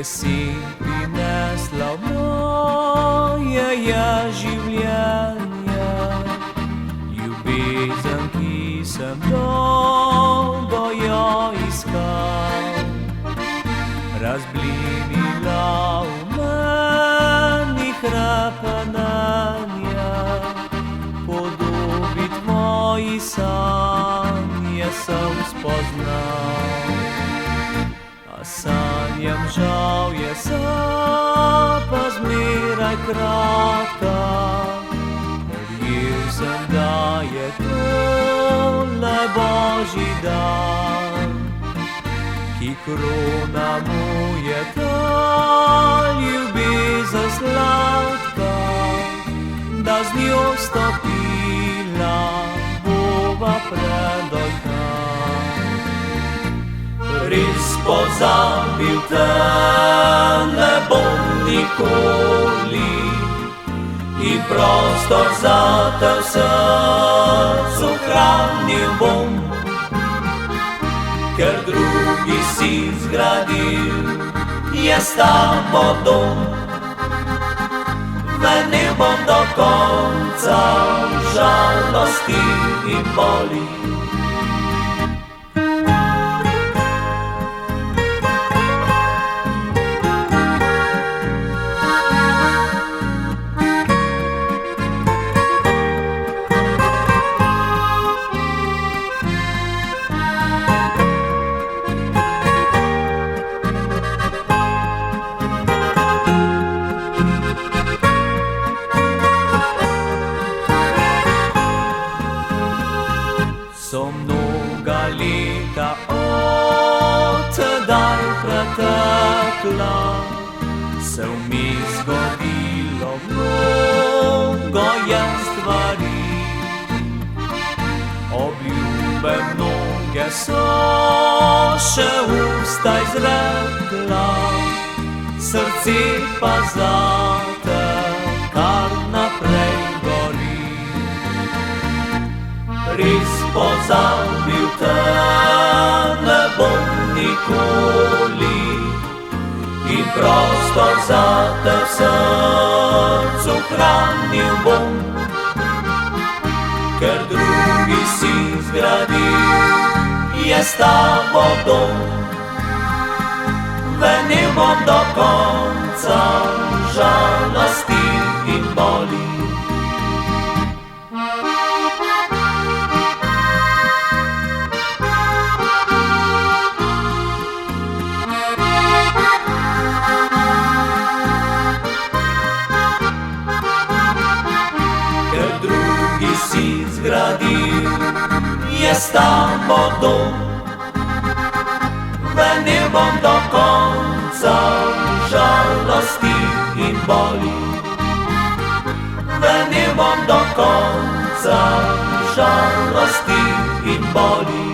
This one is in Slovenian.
si prinesla v moje življenje, ljubezen, ki sem dolgo jo iskal, razblinila v meni hrepenenje, podobi tvoji sanje sem spoznal. A sanjam žal je se pa zmeraj kratka, verjel sem, da je tole Božji dar, ki krona mu je ta ljubezen sladka, da z njo stopila bova pred oltar. Res pozabil te ne bom nikoli in prostor za te v srcu hranil bom, ker drugi si zgradil je s tabo dom. Venil bom do konca žalosti in boli. So mnoga leta od tedaj pretekla, se vmes zgodilo mnogo je stvari, obljube mnoge so še usta izrekla, srce pa zate kar naprej gori. Res pozabil te ne bom nikoli in prostor za te v srcu hranil bom, ker drugi si zgradil je s tabo dom. Venil bom do konca žalosti in boli. Si zgradil je s tabo dom, venil bom do konca žalosti in boli. Venil bom do konca žalosti in boli.